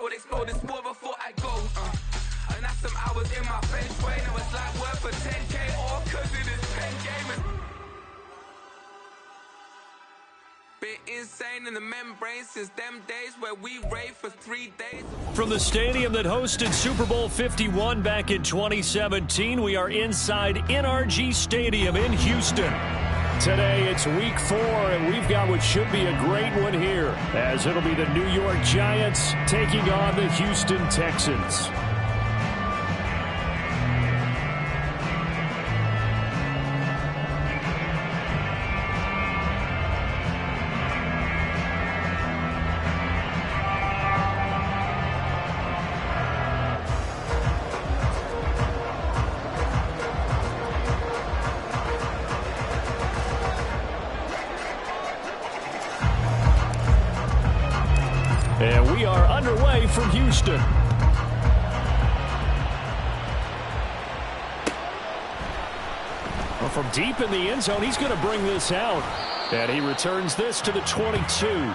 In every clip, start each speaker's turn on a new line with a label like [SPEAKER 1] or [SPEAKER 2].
[SPEAKER 1] will explode this war before I go. And that's some hours in my bench way. Now it's like work for 10K all cause it is pen game. Been insane in the membrane since them days where we raved for 3 days.
[SPEAKER 2] From the stadium that hosted Super Bowl 51 back in 2017, we are inside NRG Stadium in Houston. Today it's week 4, and we've got what should be a great one here, as it'll be the New York Giants taking on the Houston Texans. And we are underway from Houston. Well, from deep in the end zone, he's going to bring this out. And he returns this to the 22.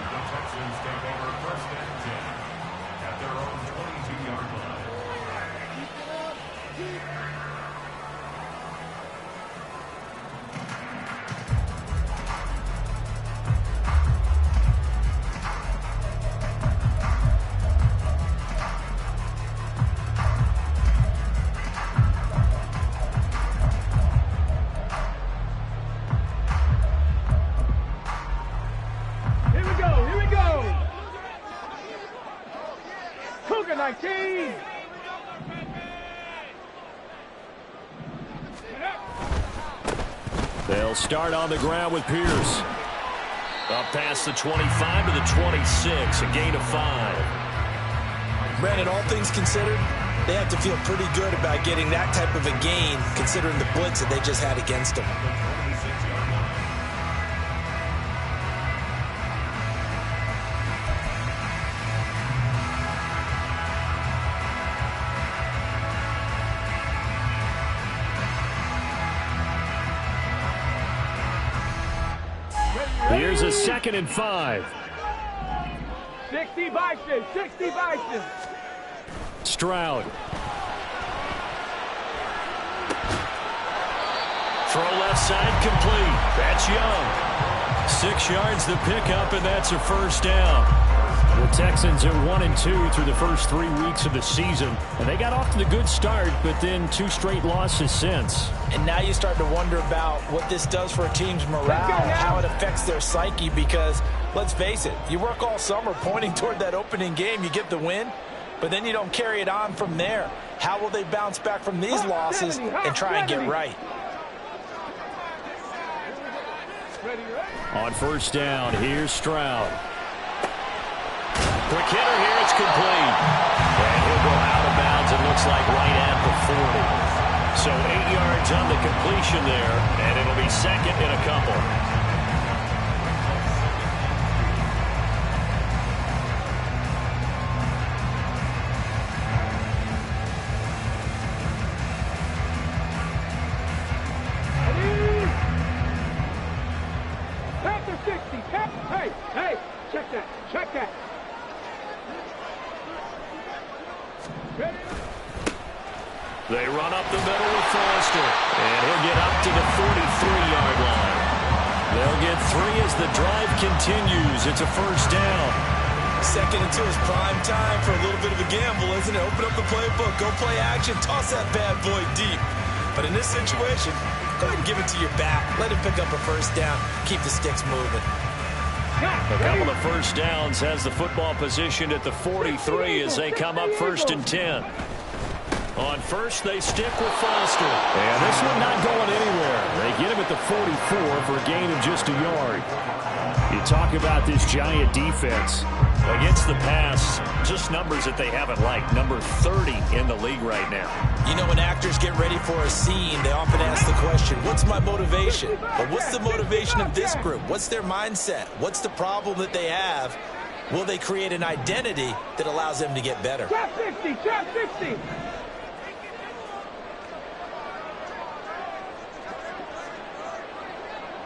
[SPEAKER 2] They'll start on the ground with Pierce. Up past the 25 to the 26, a gain of 5.
[SPEAKER 3] Brandon, all things considered, they have to feel pretty good about getting that type of a gain, considering the blitz that they just had against them.
[SPEAKER 2] Here's a 2nd and 5.
[SPEAKER 4] 60 Bison, 60 Bison.
[SPEAKER 2] Stroud. Throw left side complete. That's Young. 6 yards the pickup, and that's a first down. The Texans are 1-2 through the first 3 weeks of the season. And they got off to the good start, but then 2 straight losses since.
[SPEAKER 3] And now you start to wonder about what this does for a team's morale, how it affects their psyche, because let's face it, you work all summer pointing toward that opening game, you get the win, but then you don't carry it on from there. How will they bounce back from these losses and try and get right?
[SPEAKER 2] On first down, here's Stroud. Quick hitter here, it's complete. And he'll go out of bounds, it looks like right at the 40. So 8 yards on the completion there, and it'll be 2nd and a couple.
[SPEAKER 4] Panther 60. Hey, check that.
[SPEAKER 2] They run up the middle with Foster, and he'll get up to the 43-yard line. They'll get 3 as the drive continues. It's a first down.
[SPEAKER 3] 2nd and 2 is prime time for a little bit of a gamble, isn't it? Open up the playbook, go play action, toss that bad boy deep. But in this situation, go ahead and give it to your back. Let him pick up a first down. Keep the sticks moving.
[SPEAKER 2] A couple of first downs has the football positioned at the 43 as they come up 1st and 10. On first, they stick with Foster. And this one not going anywhere. They get him at the 44 for a gain of just a yard. You talk about this Giant defense. Against the pass, just numbers that they haven't liked. Number 30 in the league right now.
[SPEAKER 3] You know, when actors get ready for a scene, they often ask the question, what's my motivation? But what's the motivation of this group? What's their mindset? What's the problem that they have? Will they create an identity that allows them to get better?
[SPEAKER 4] Trap 60, trap 60.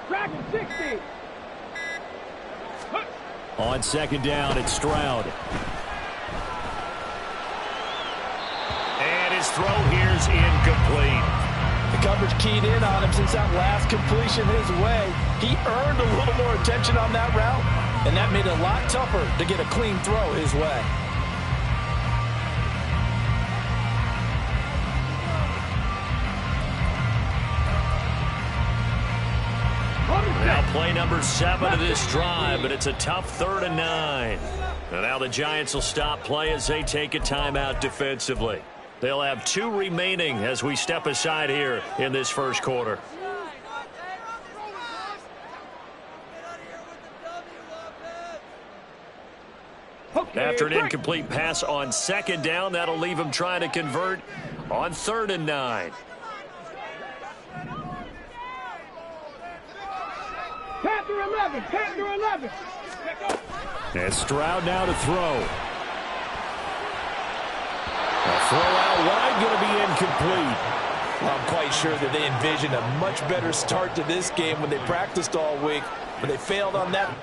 [SPEAKER 4] Dragon 60.
[SPEAKER 2] On 2nd down, it's Stroud. his throw here's incomplete.
[SPEAKER 3] The coverage keyed in on him since that last completion his way. He earned a little more attention on that route, and that made it a lot tougher to get a clean throw his way.
[SPEAKER 2] Now play number 7 of this drive, but it's a tough 3rd and 9. And now the Giants will stop play as they take a timeout defensively. They'll have 2 remaining as we step aside here in this first quarter. After an incomplete pass on 2nd down, that'll leave him trying to convert on 3rd and 9.
[SPEAKER 4] Panther 11, Panther 11.
[SPEAKER 2] And Stroud now to throw. A throw out wide, going to be incomplete.
[SPEAKER 3] Well, I'm quite sure that they envisioned a much better start to this game when they practiced all week, but they failed on that.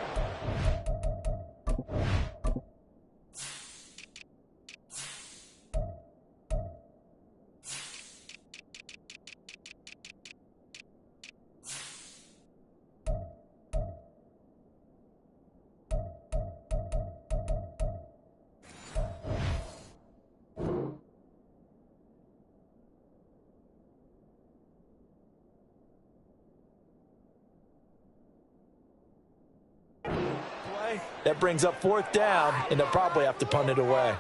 [SPEAKER 3] That brings up 4th down, and they'll probably have to punt it away.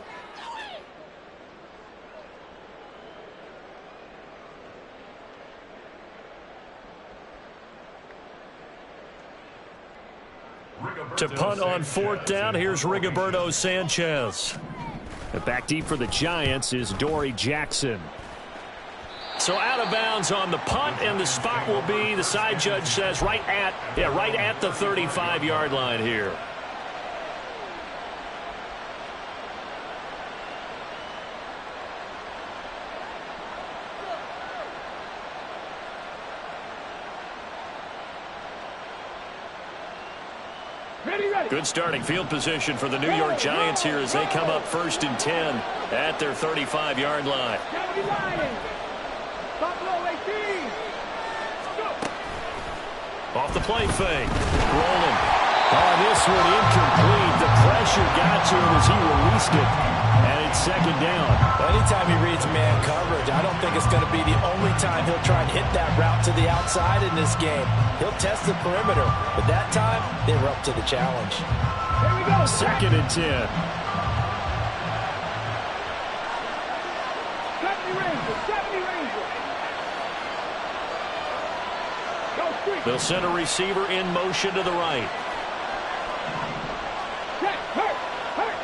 [SPEAKER 2] To punt on 4th down, here's Rigoberto Sanchez. And back deep for the Giants is Dory Jackson. So out of bounds on the punt, and the spot will be, the side judge says, right at the 35-yard line here. Good starting field position for the New York Giants here as they come up 1st and 10 at their 35-yard line. Off the play fake. Rolling. Oh, this one incomplete. The pressure got to him as he released it. And it's 2nd down.
[SPEAKER 3] Anytime he reads man coverage, I don't think it's going to be the only time he'll try and hit that route to the outside in this game. He'll test the perimeter, but that time they were up to the challenge.
[SPEAKER 4] Here we go.
[SPEAKER 2] 2nd and 10.
[SPEAKER 4] 70 Rangers, 70 Rangers. Go street.
[SPEAKER 2] They'll send a receiver in motion to the right.
[SPEAKER 4] Check, hurt, hurt.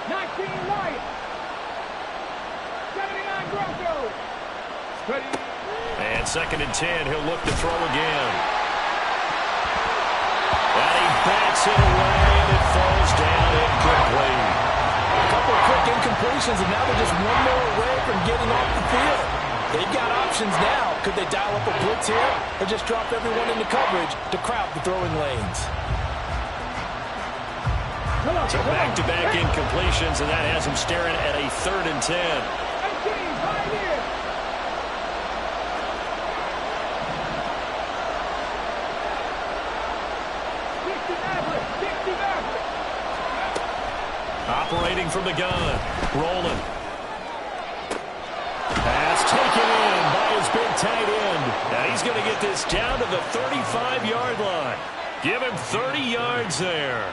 [SPEAKER 4] 19 Lions. 79 Broncos. Ready.
[SPEAKER 2] And 2nd and 10, he'll look to throw again. And he backs it away, and it falls down incomplete.
[SPEAKER 3] A couple of quick incompletions, and now they're just one more away from getting off the field. They've got options now. Could they dial up a blitz here or just drop everyone into coverage to crowd the throwing lanes?
[SPEAKER 2] So back-to-back incompletions, and that has him staring at a 3rd and 10.
[SPEAKER 4] 18, Pioneers.
[SPEAKER 2] Operating from the gun. Rolling. Pass taken in by his big tight end. Now he's going to get this down to the 35-yard line. Give him 30 yards there.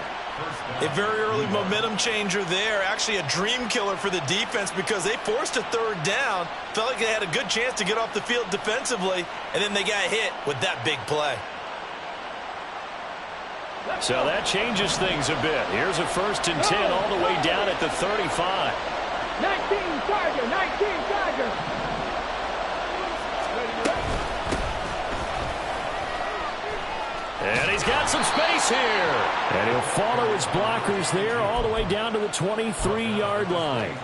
[SPEAKER 5] A very early momentum changer there. Actually a dream killer for the defense because they forced a 3rd down. Felt like they had a good chance to get off the field defensively, and then they got hit with that big play.
[SPEAKER 2] So that changes things a bit. Here's a 1st and 10 all the way down at the 35.
[SPEAKER 4] 19 Tiger, 19 Tiger.
[SPEAKER 2] And he's got some space here. And he'll follow his blockers there all the way down to the 23-yard line.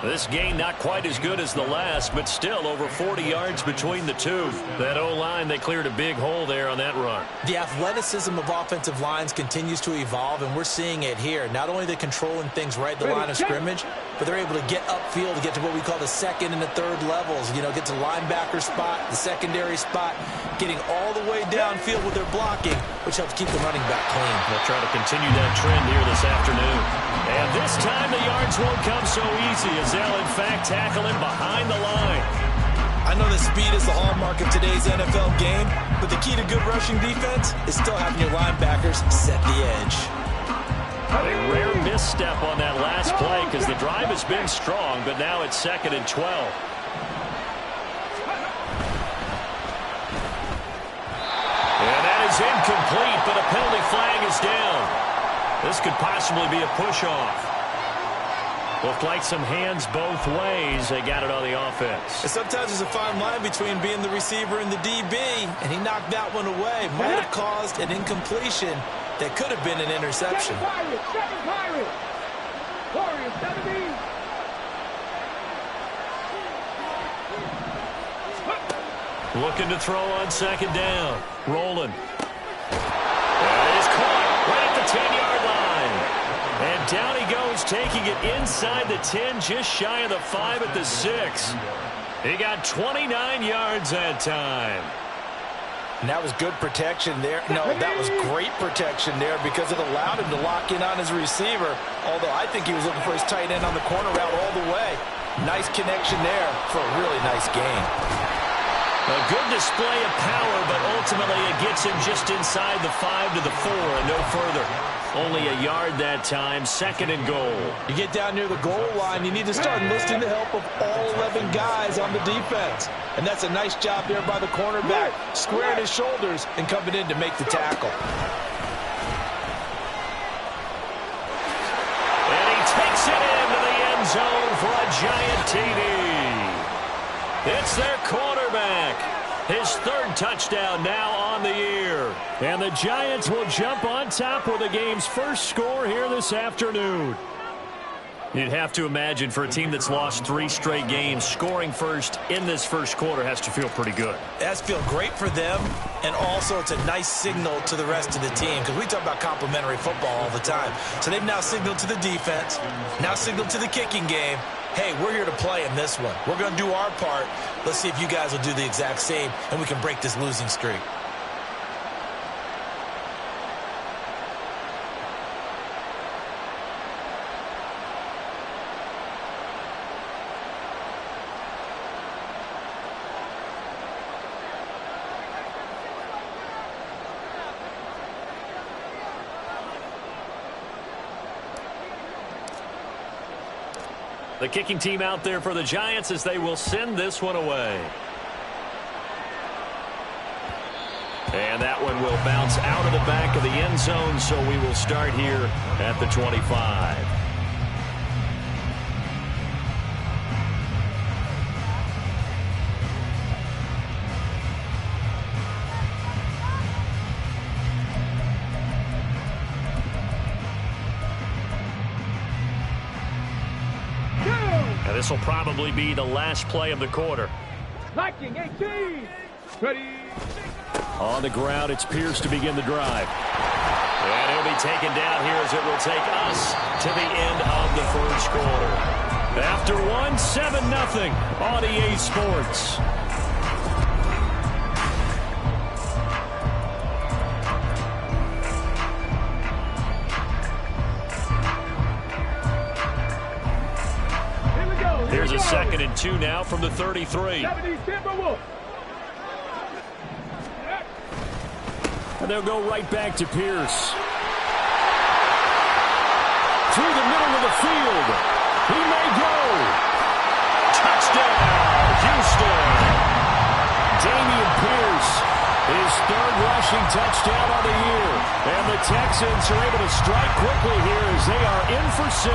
[SPEAKER 2] This game not quite as good as the last, but still over 40 yards between the two. That O-line, they cleared a big hole there on that run.
[SPEAKER 3] The athleticism of offensive lines continues to evolve, and we're seeing it here. Not only are they controlling things right at the line of scrimmage, but they're able to get upfield to get to what we call the second and the third levels. You know, get to linebacker spot, the secondary spot, getting all the way downfield with their blocking, which helps keep the running back clean.
[SPEAKER 2] They'll try to continue that trend here this afternoon. And this time the yards won't come so easy as they'll, in fact, tackle him behind the line.
[SPEAKER 3] I know that speed is the hallmark of today's NFL game, but the key to good rushing defense is still having your linebackers set the edge.
[SPEAKER 2] A rare misstep on that last play because the drive has been strong, but now it's 2nd and 12. And that is incomplete, but a penalty flag is down. This could possibly be a push-off. Looked like some hands both ways. They got it on the offense.
[SPEAKER 3] And sometimes there's a fine line between being the receiver and the DB, and he knocked that one away. Might have caused an incompletion that could have been an interception.
[SPEAKER 4] Second Pirate. Warriors 70.
[SPEAKER 2] Looking to throw on 2nd down. Rolling. That is caught right at the 10-yard line. And down he goes, taking it inside the 10, just shy of the 5 at the 6. He got 29 yards that time.
[SPEAKER 3] And that was good protection there. No, that was great protection there because it allowed him to lock in on his receiver, although I think he was looking for his tight end on the corner route all the way. Nice connection there for a really nice gain.
[SPEAKER 2] A good display of power, but ultimately it gets him just inside the 5 to the 4 and no further. Only a yard that time, 2nd and goal.
[SPEAKER 3] You get down near the goal line, you need to start enlisting the help of all 11 guys on the defense. And that's a nice job there by the cornerback, squaring his shoulders and coming in to make the tackle.
[SPEAKER 2] And he takes it into the end zone for a giant TD. It's their quarterback. His 3rd touchdown now on the year. And the Giants will jump on top with the game's first score here this afternoon. You'd have to imagine for a team that's lost 3 straight games, scoring first in this first quarter has to feel pretty good.
[SPEAKER 3] It has to feel great for them, and also it's a nice signal to the rest of the team because we talk about complimentary football all the time. So they've now signaled to the defense, now signaled to the kicking game, hey, we're here to play in this one. We're going to do our part. Let's see if you guys will do the exact same, and we can break this losing streak.
[SPEAKER 2] The kicking team out there for the Giants as they will send this one away. And that one will bounce out of the back of the end zone, so we will start here at the 25. This will probably be the last play of the quarter.
[SPEAKER 4] Liking 18. Ready.
[SPEAKER 2] On the ground, it's Pierce to begin the drive. And he'll be taken down here as it will take us to the end of the first quarter. After 1, 7-0 on EA Sports. Here's a 2nd and 2 now from the 33. And they'll go right back to Pierce. Through the middle of the field. He may go. Touchdown, Houston. Dameon Pierce, his 3rd rushing touchdown on the year. And the Texans are able to strike quickly here as they are in for 6.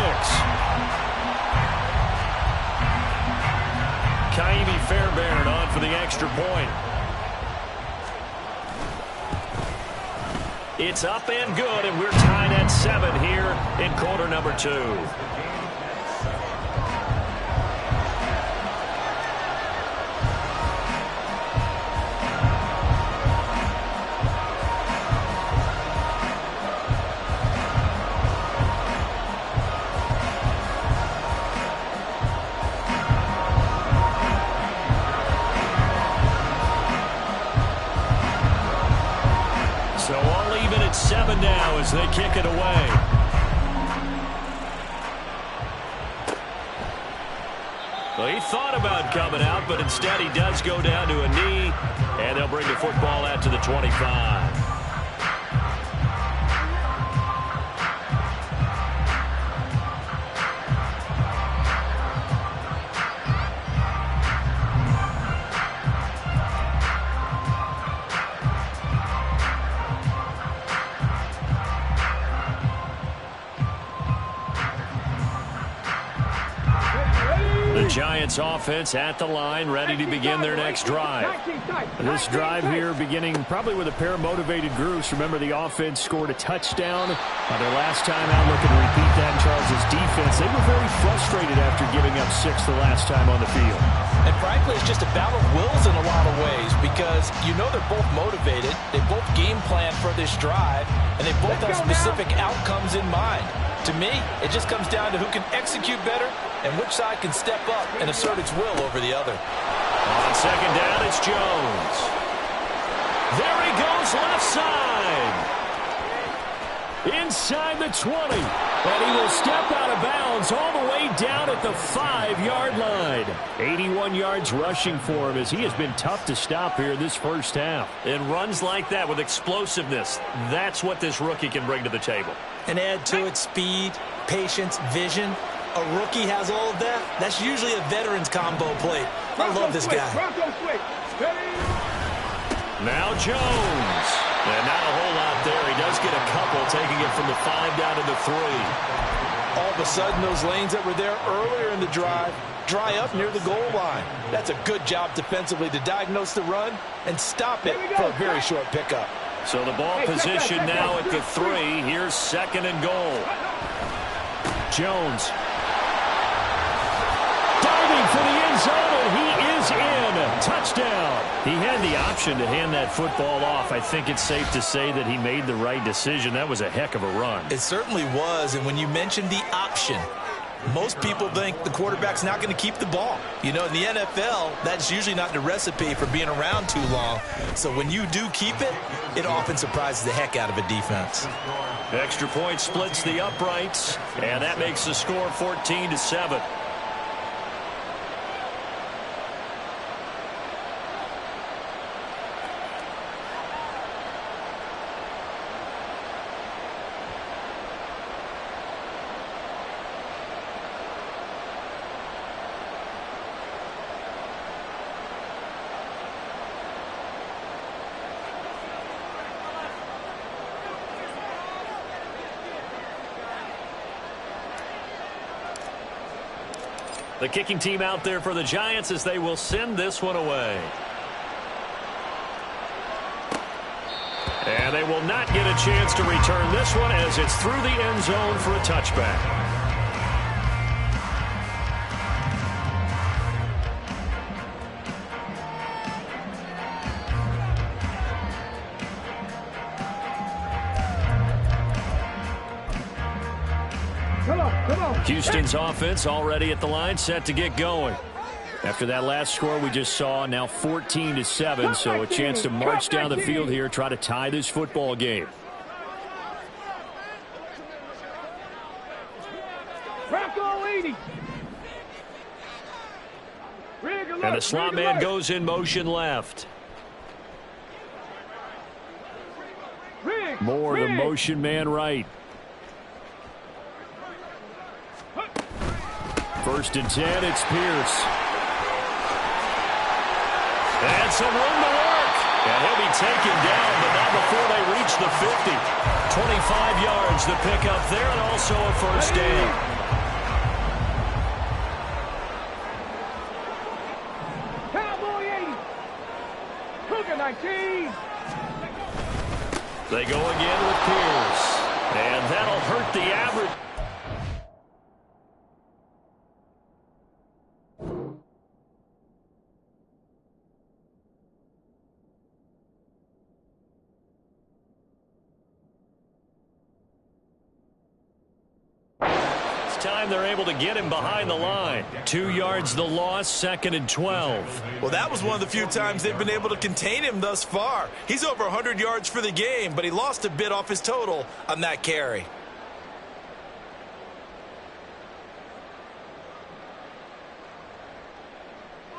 [SPEAKER 2] Ka'imi Fairbairn on for the extra point. It's up and good, and we're tied at 7 here in quarter number 2. So all even at 7 now as they kick it away. Well, he thought about coming out, but instead he does go down to a knee, and they'll bring the football out to the 25. Giants offense at the line, ready to begin their next drive.
[SPEAKER 6] This drive here beginning probably with a pair of motivated groups. Remember, the offense scored a touchdown their last time out, looking to repeat that in Charles' defense. They were very frustrated after giving up 6 the last time on the field.
[SPEAKER 3] And frankly, it's just a battle of wills in a lot of ways because you know they're both motivated. They both game plan for this drive, and they both have specific outcomes in mind. To me, it just comes down to who can execute better and which side can step up and assert its will over the other.
[SPEAKER 2] On second down, it's Jones. There he goes left side. Inside the 20. And he will step out of bounds all the way down at the 5-yard line. 81 yards rushing for him as he has been tough to stop here this first half. And runs like that with explosiveness, that's what this rookie can bring to the table.
[SPEAKER 5] And add to it speed, patience, vision. A rookie has all of that. That's usually a veteran's combo play. I love this guy.
[SPEAKER 2] Now Jones. And not a whole lot there. He does get a couple, taking it from the 5 down to the 3.
[SPEAKER 3] All of a sudden, those lanes that were there earlier in the drive dry up near the goal line. That's a good job defensively to diagnose the run and stop it for a very short pickup.
[SPEAKER 2] So the ball position now at the 3. Here's second and goal.
[SPEAKER 6] Jones. Diving for the end zone, and he is in. Touchdown.
[SPEAKER 2] He had the option to hand that football off. I think it's safe to say that he made the right decision. That was a heck of a run.
[SPEAKER 5] It certainly was, and when you mentioned the option, most people think the quarterback's not going to keep the ball. You know, in the NFL, that's usually not the recipe for being around too long. So when you do keep it, it often surprises the heck out of a defense.
[SPEAKER 2] Extra point splits the uprights, and that makes the score 14-7. The kicking team out there for the Giants as they will send this one away. And they will not get a chance to return this one as it's through the end zone for a touchback. Houston's offense already at the line, set to get going. After that last score we just saw, now 14-7, so a chance to march down the field here, try to tie this football game. And the slot man goes in motion left.
[SPEAKER 6] More the motion man right. First and 10, it's Pierce.
[SPEAKER 2] And some room to work. And he'll be taken down, but not before they reach the 50. 25 yards to pick up there, and also a first down.
[SPEAKER 4] Cowboy 80. Cougar 19.
[SPEAKER 2] They go again with Pierce. And that'll hurt the average. Time they're able to get him behind the line. 2 yards the loss, 2nd and 12.
[SPEAKER 5] Well, that was one of the few times they've been able to contain him thus far. He's over 100 yards for the game, but he lost a bit off his total on that carry.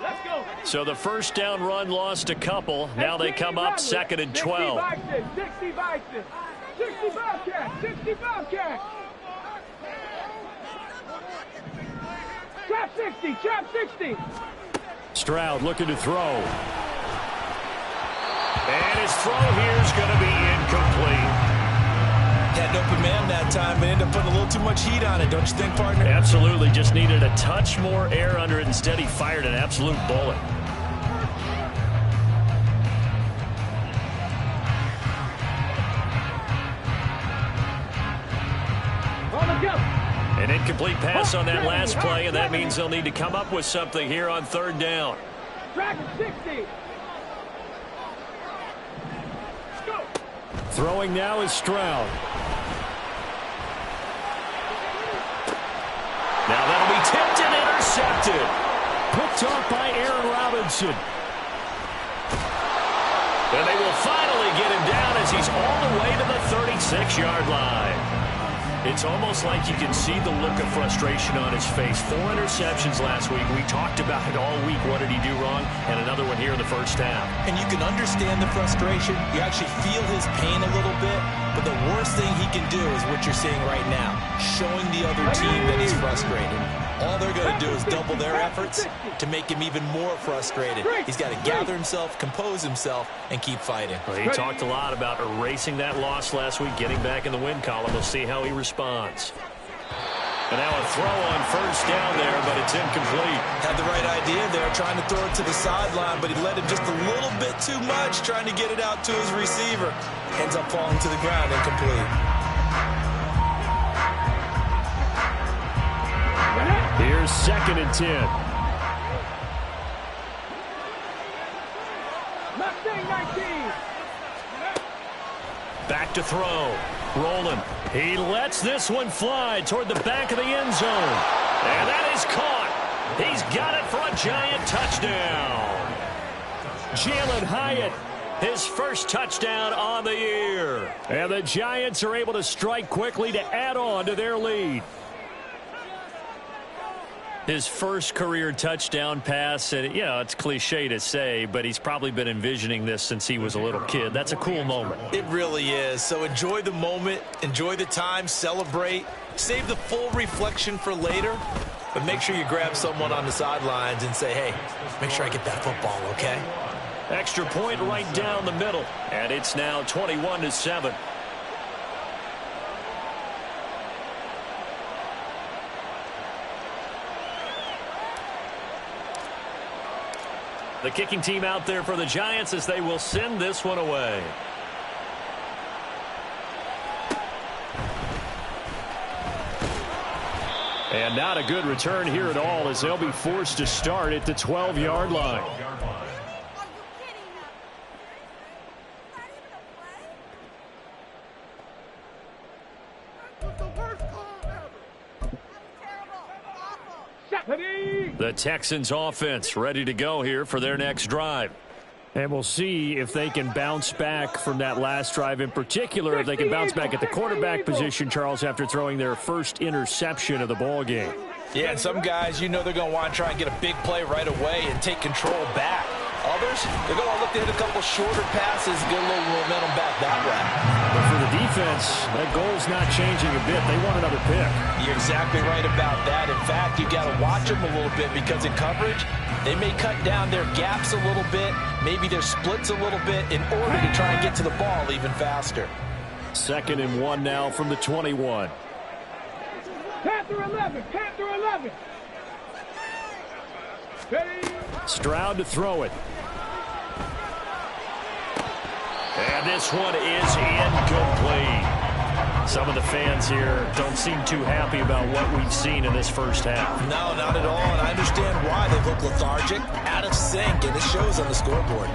[SPEAKER 4] Let's go.
[SPEAKER 2] So the first down run lost a couple. Now they come up 2nd and 12.
[SPEAKER 4] 60 Bison. 60 Bobcat. 60 Bobcat. Trap 60, trap 60.
[SPEAKER 2] Stroud looking to throw. And his throw here is going to be incomplete.
[SPEAKER 5] Had an open man that time, but ended up putting a little too much heat on it, don't you think, partner?
[SPEAKER 2] Absolutely. Just needed a touch more air under it. Instead, he fired an absolute bullet. An incomplete pass on that last play, and that means they'll need to come up with something here on 3rd down.
[SPEAKER 4] Track 60. Go.
[SPEAKER 6] Throwing now is Stroud.
[SPEAKER 2] Now that'll be tipped and intercepted.
[SPEAKER 6] Picked off by Aaron Robinson.
[SPEAKER 2] And they will finally get him down as he's all the way to the 36-yard line. It's almost like you can see the look of frustration on his face. 4 interceptions last week. We talked about it all week. What did he do wrong? And another one here in the first half.
[SPEAKER 5] And you can understand the frustration. You actually feel his pain a little bit. But the worst thing he can do is what you're seeing right now, showing the other team that he's frustrated. All they're going to do is double their efforts to make him even more frustrated. He's got to gather himself, compose himself, and keep fighting.
[SPEAKER 2] Well, he talked a lot about erasing that loss last week, getting back in the win column. We'll see how he responds. And now a throw on 1st down there, but it's incomplete.
[SPEAKER 5] Had the right idea there, trying to throw it to the sideline, but he led him just a little bit too much, trying to get it out to his receiver. Ends up falling to the ground, incomplete.
[SPEAKER 6] Here's 2nd and 10.
[SPEAKER 4] Mustang 19.
[SPEAKER 2] Back to throw. Rolling. He lets this one fly toward the back of the end zone. And that is caught. He's got it for a Giant touchdown. Jalen Hyatt, his first touchdown on the year. And the Giants are able to strike quickly to add on to their lead. His first career touchdown pass, and it's cliche to say, but he's probably been envisioning this since he was a little kid. That's a cool moment.
[SPEAKER 5] It really is. So enjoy the moment, enjoy the time, celebrate, save the full reflection for later, but make sure you grab someone on the sidelines and say, hey, make sure I get that football, okay?
[SPEAKER 2] Extra point right down the middle, and it's now 21-7. The kicking team out there for the Giants as they will send this one away. And not a good return here at all as they'll be forced to start at the 12-yard line. The Texans offense ready to go here for their next drive.
[SPEAKER 6] And we'll see if they can bounce back from that last drive, in particular if they can bounce back at the quarterback position, Charles, after throwing their first interception of the ball game.
[SPEAKER 3] Yeah, and some guys, they're going to want to try and get a big play right away and take control back. Others, they're going to look to hit a couple shorter passes, get a little momentum back that way.
[SPEAKER 6] But for the defense, that goal's not changing a bit. They want another pick.
[SPEAKER 3] You're exactly right about that. In fact, you've got to watch them a little bit because in coverage, they may cut down their gaps a little bit, maybe their splits a little bit in order to try and get to the ball even faster.
[SPEAKER 6] 2nd and 1 now from the 21.
[SPEAKER 4] Panther 11, Panther 11.
[SPEAKER 6] Stroud to throw it.
[SPEAKER 2] And this one is incomplete. Some of the fans here don't seem too happy about what we've seen in this first half.
[SPEAKER 3] No, not at all, and I understand why they look lethargic, out of sync, and it shows on the scoreboard.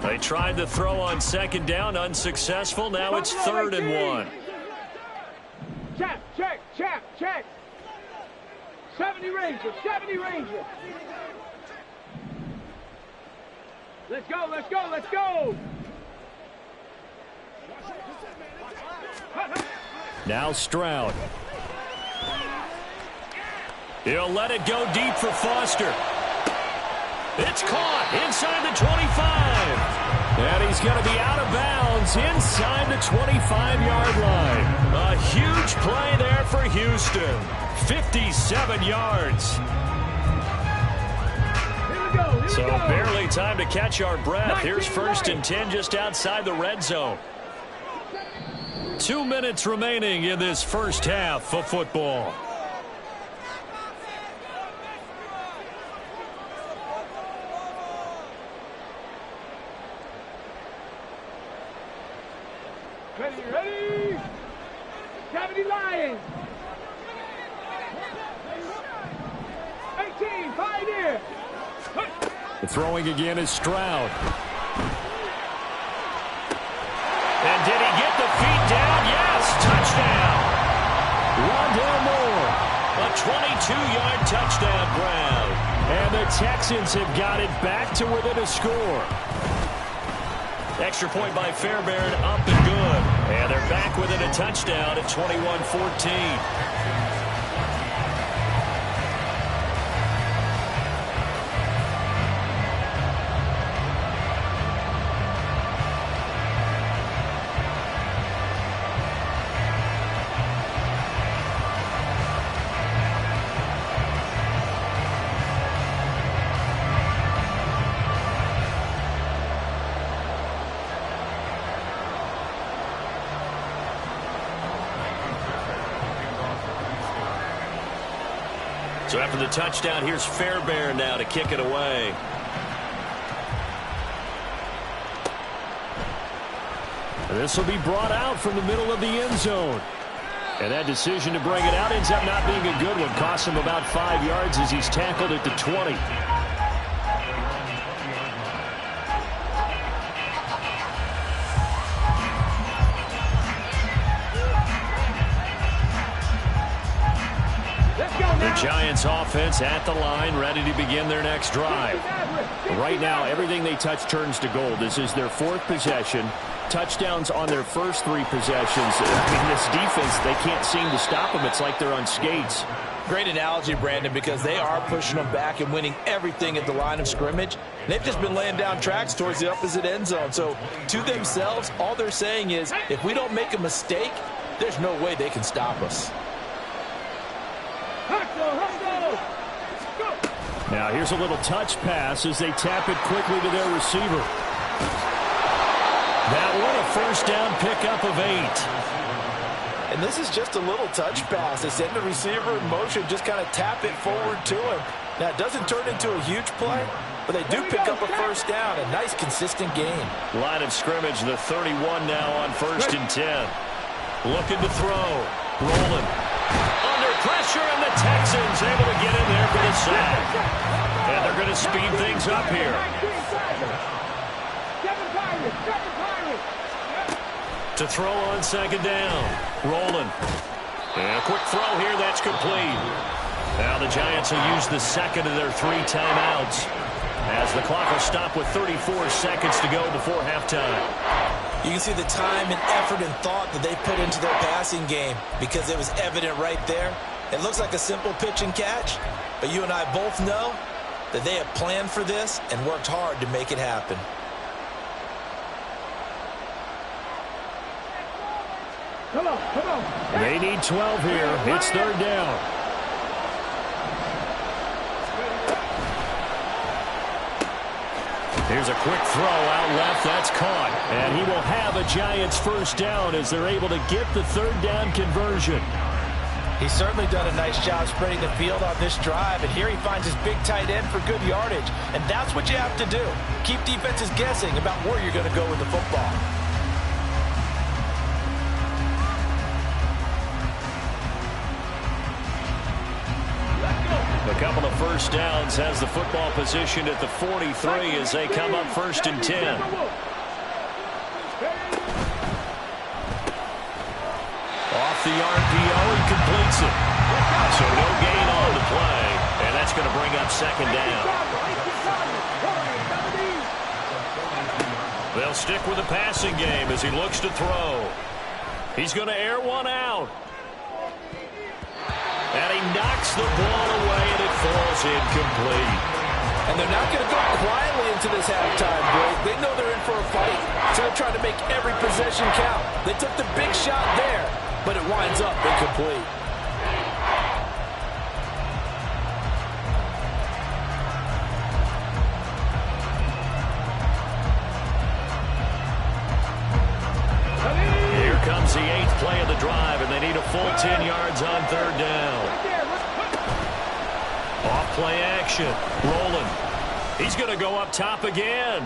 [SPEAKER 2] They tried to throw on second down, unsuccessful. Now it's 3rd and 1.
[SPEAKER 4] Check, check, check, check. 70 Rangers, 70 Rangers. Let's go, let's go, let's go.
[SPEAKER 6] Now Stroud.
[SPEAKER 2] He'll let it go deep for Foster. It's caught inside the 25.
[SPEAKER 6] And he's going to be out of bounds inside the 25-yard line.
[SPEAKER 2] A huge play there for Houston. 57 yards. So barely time to catch our breath. Here's 1st and 10 just outside the red zone. 2 minutes remaining in this first half of football.
[SPEAKER 4] Ready, ready. 70 Lions. 18, Pioneer.
[SPEAKER 6] The throwing again is Stroud.
[SPEAKER 2] And did he get the feet down? Yes, touchdown.
[SPEAKER 6] Rondale Moore.
[SPEAKER 2] A 22-yard touchdown grab.
[SPEAKER 6] And the Texans have got it back to within a score.
[SPEAKER 2] Extra point by Fairbairn, up and good. And they're back within a touchdown at 21-14. So after the touchdown, here's Fairbairn now to kick it away.
[SPEAKER 6] This will be brought out from the middle of the end zone. And that decision to bring it out ends up not being a good one. Costs him about 5 yards as he's tackled at the 20.
[SPEAKER 2] The Giants offense at the line, ready to begin their next drive.
[SPEAKER 6] Right now, everything they touch turns to gold. This is their 4th possession. Touchdowns on their first 3 possessions. I mean, this defense, they can't seem to stop them. It's like they're on skates.
[SPEAKER 3] Great analogy, Brandon, because they are pushing them back and winning everything at the line of scrimmage. They've just been laying down tracks towards the opposite end zone. So to themselves, all they're saying is, if we don't make a mistake, there's no way they can stop us.
[SPEAKER 6] Now here's a little touch pass as they tap it quickly to their receiver.
[SPEAKER 2] That one a first down pickup of 8.
[SPEAKER 3] And this is just a little touch pass. They send the receiver in motion, just kind of tap it forward to him. Now, it doesn't turn into a huge play, but they do pick up a first down. A nice, consistent game.
[SPEAKER 2] Line of scrimmage, the 31 now on 1st and 10. Looking to throw. Rolling. Under pressure, and the Texans able to get in there for the sack. And they're going to speed things up here. To throw on second down. Rolling. And a quick throw here. That's complete. Now the Giants will use the second of their 3 timeouts as the clock will stop with 34 seconds to go before halftime.
[SPEAKER 3] You can see the time and effort and thought that they put into their passing game because it was evident right there. It looks like a simple pitch and catch, but you and I both know that they have planned for this and worked hard to make it happen.
[SPEAKER 4] Come on, come on.
[SPEAKER 6] They need 12 here. It's 3rd down.
[SPEAKER 2] Here's a quick throw out left. That's caught.
[SPEAKER 6] And he will have a Giants first down as they're able to get the 3rd down conversion.
[SPEAKER 3] He's certainly done a nice job spreading the field on this drive, and here he finds his big tight end for good yardage. And that's what you have to do. Keep defenses guessing about where you're going to go with the football.
[SPEAKER 2] A couple of first downs has the football positioned at the 43 as they come up 1st and 10. Off the RPO, he completes it. So no gain on the play, and that's going to bring up 2nd down. They'll stick with the passing game as he looks to throw. He's going to air one out. And he knocks the ball away, and it falls incomplete.
[SPEAKER 3] And they're not going to go quietly into this halftime break. They know they're in for a fight, so they're trying to make every possession count. They took the big shot there, but it winds up incomplete.
[SPEAKER 2] Here comes the 8th play of the drive, and they need a full 10 yards on 3rd down. Off play action. Rolling. He's going to go up top again.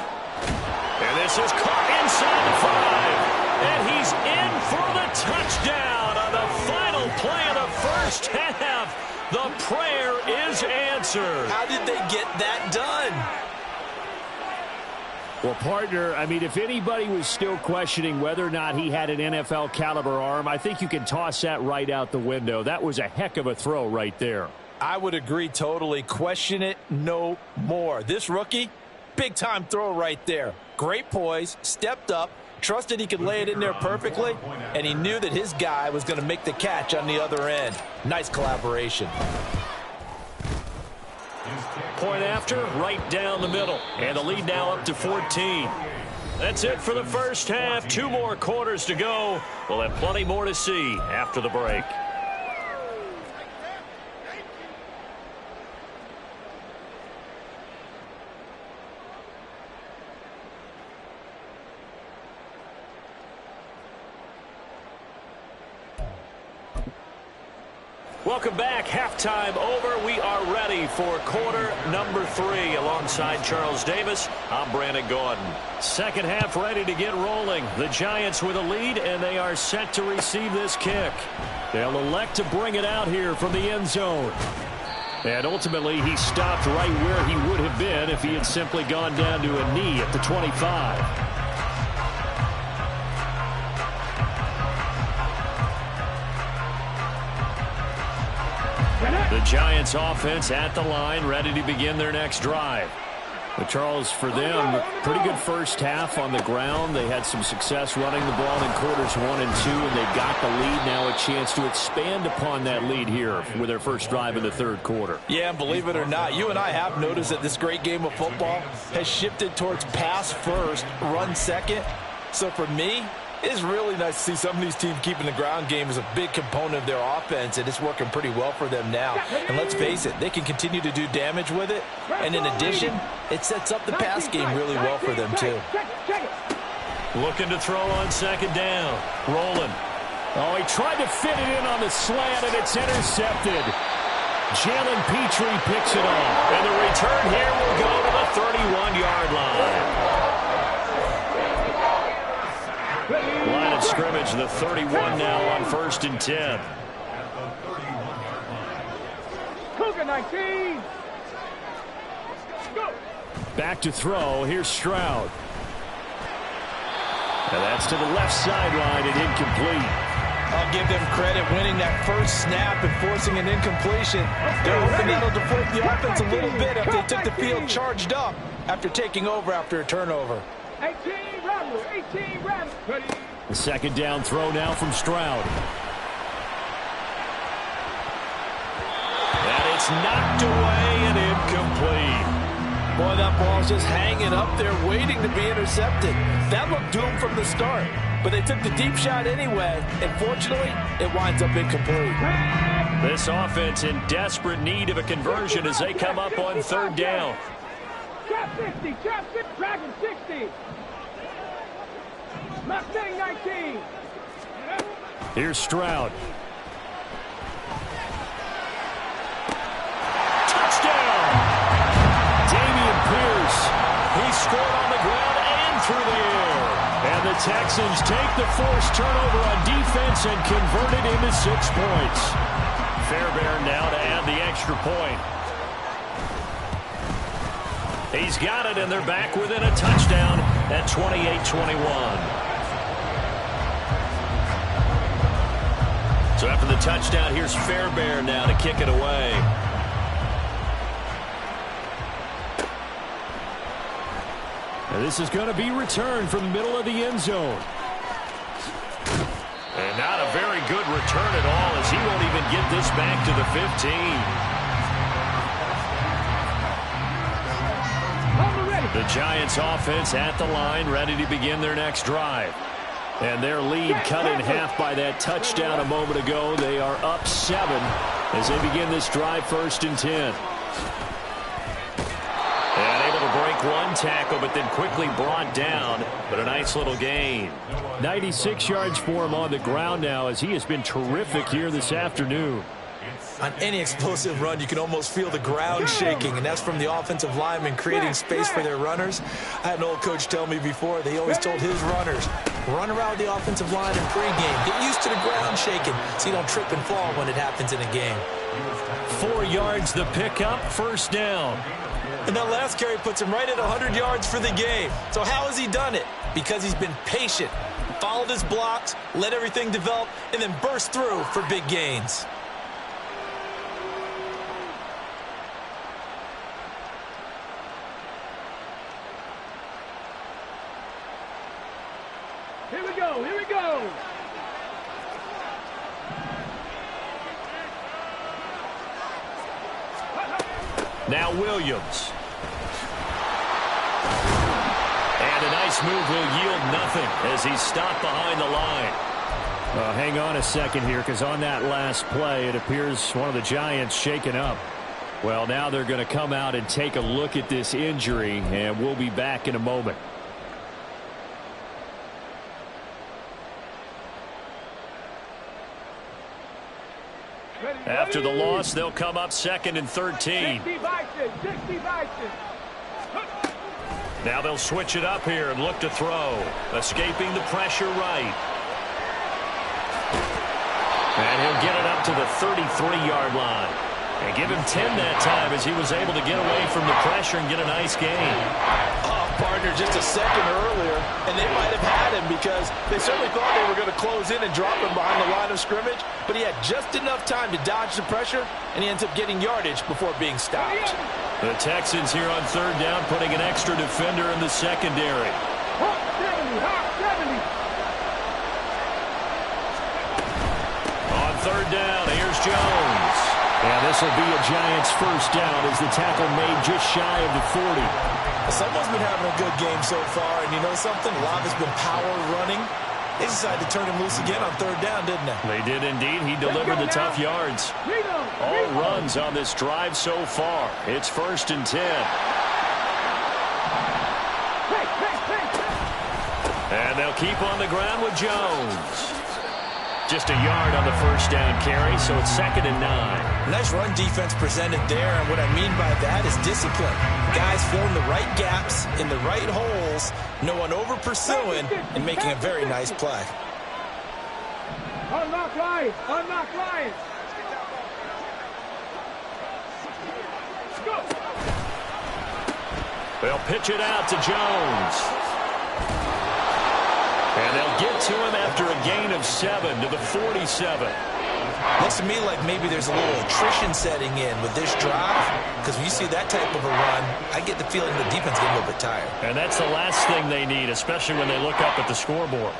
[SPEAKER 2] And this is caught inside the 5. And he's in for the touchdown on the final play of the first half. The prayer is answered.
[SPEAKER 3] How did they get that done?
[SPEAKER 6] Well, partner, I mean, if anybody was still questioning whether or not he had an NFL caliber arm, I think you can toss that right out the window. That was a heck of a throw right there.
[SPEAKER 3] I would agree totally. Question it no more. This rookie, big-time throw right there. Great poise, stepped up, trusted he could lay it in there perfectly, and he knew that his guy was going to make the catch on the other end. Nice collaboration.
[SPEAKER 2] Point after, right down the middle. And the lead now up to 14. That's it for the first half. 2 more quarters to go. We'll have plenty more to see after the break. Welcome back. Halftime over. We are ready for quarter number 3. Alongside Charles Davis, I'm Brandon Gordon. Second half ready to get rolling. The Giants with a lead, and they are set to receive this kick. They'll elect to bring it out here from the end zone. And ultimately, he stopped right where he would have been if he had simply gone down to a knee at the 25. The Giants offense at the line, ready to begin their next drive.
[SPEAKER 6] But Charles, for them, pretty good first half on the ground. They had some success running the ball in quarters 1 and 2, and they got the lead. Now a chance to expand upon that lead here with their first drive in the 3rd quarter.
[SPEAKER 3] Yeah, and believe it or not, you and I have noticed that this great game of football has shifted towards pass first, run second. So for me, it's really nice to see some of these teams keeping the ground game as a big component of their offense, and it's working pretty well for them now. And let's face it, they can continue to do damage with it. And in addition, it sets up the pass game really well for them, too.
[SPEAKER 2] Looking to throw on 2nd down. Rolling.
[SPEAKER 6] Oh, he tried to fit it in on the slant, and it's intercepted. Jalen Petrie picks it off.
[SPEAKER 2] And the return here will go to the 31-yard line. Line of scrimmage, the 31 now on 1st and 10.
[SPEAKER 4] Cougar 19. Go.
[SPEAKER 6] Back to throw. Here's Stroud. And that's to the left sideline and incomplete.
[SPEAKER 3] I'll give them credit winning that first snap and forcing an incompletion. They're hoping that'll deflate the offense a little bit after they took the field charged up after taking over after a turnover.
[SPEAKER 4] 18 Rebels, 18 Rebels.
[SPEAKER 6] The 2nd down throw now from Stroud.
[SPEAKER 2] And it's knocked away and incomplete.
[SPEAKER 3] Boy, that ball's just hanging up there waiting to be intercepted. That looked doomed from the start, but they took the deep shot anyway, and fortunately, it winds up incomplete.
[SPEAKER 2] This offense in desperate need of a conversion as they come up on 3rd down.
[SPEAKER 4] Trap 60, trap 6, Dragon 60. Mustang 19.
[SPEAKER 6] Here's Stroud. Texans take the forced turnover on defense and convert it into 6 points. Fairbairn now to add the extra point. He's got it, and they're back within a touchdown at 28-21. So after the touchdown, here's Fairbairn now to kick it away. And this is going to be returned from the middle of the end zone. And not a very good return at all, as he won't even get this back to the 15. The Giants offense at the line, ready to begin their next drive. And their lead cut in half by that touchdown a moment ago. They are up 7 as they begin this drive, 1st and 10. And able to break one tackle, but then quickly brought down. But a nice little gain. 96 yards for him on the ground now, as he has been terrific here this afternoon.
[SPEAKER 3] On any explosive run, you can almost feel the ground shaking, and that's from the offensive linemen creating space for their runners. I had an old coach tell me before, they always told his runners, run around the offensive line in pregame. Get used to the ground shaking so you don't trip and fall when it happens in a game.
[SPEAKER 6] 4 yards the pickup, 1st down.
[SPEAKER 3] And that last carry puts him right at 100 yards for the game. So how has he done it? Because he's been patient, followed his blocks, let everything develop, and then burst through for big gains.
[SPEAKER 4] Here we go, here we go.
[SPEAKER 2] Now Williams. And a nice move will yield nothing as he's stopped behind the line.
[SPEAKER 6] Hang on a second here, because on that last play, it appears one of the Giants shaken up. Well, now they're going to come out and take a look at this injury, and we'll be back in a moment.
[SPEAKER 2] After the loss, they'll come up 2nd and 13. Now they'll switch it up here and look to throw. Escaping the pressure right. And he'll get it up to the 33-yard line. And give him 10 that time as he was able to get away from the pressure and get a nice gain.
[SPEAKER 3] Partner just a second earlier, and they might have had him because they certainly thought they were going to close in and drop him behind the line of scrimmage, but he had just enough time to dodge the pressure, and he ends up getting yardage before being stopped.
[SPEAKER 2] The Texans here on 3rd down, putting an extra defender in the secondary.
[SPEAKER 4] Hawk 70, Hawk 70.
[SPEAKER 2] On 3rd down, here's Jones.
[SPEAKER 6] And this will be a Giants 1st down as the tackle made just shy of the 40.
[SPEAKER 3] Someone's been having a good game so far, and you know something? A lot has been power running. They decided to turn him loose again on 3rd down, didn't they?
[SPEAKER 2] They did indeed. He delivered the tough yards. All runs on this drive so far. It's 1st and 10. And they'll keep on the ground with Jones. Just a yard on the 1st down carry, so it's 2nd and 9.
[SPEAKER 3] Nice run defense presented there, and what I mean by that is discipline. Guys filling the right gaps in the right holes, no one over-pursuing, and making a very nice play.
[SPEAKER 4] Unlock line, unlock line. Go.
[SPEAKER 2] They'll pitch it out to Jones. And they'll get to him after a gain of 7 to the 47.
[SPEAKER 3] Looks to me like maybe there's a little attrition setting in with this drive, because when you see that type of a run, I get the feeling the defense getting a little bit tired.
[SPEAKER 2] And that's the last thing they need, especially when they look up at the scoreboard.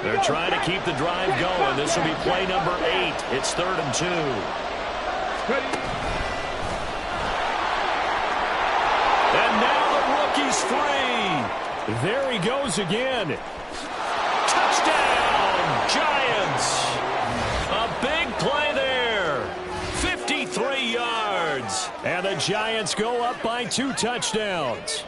[SPEAKER 2] They're trying to keep the drive going. This will be play number 8. It's 3rd and 2. And now the rookie's free.
[SPEAKER 6] There he goes again.
[SPEAKER 2] Touchdown, Giants. A big play there. 53 yards.
[SPEAKER 6] And the Giants go up by 2 touchdowns.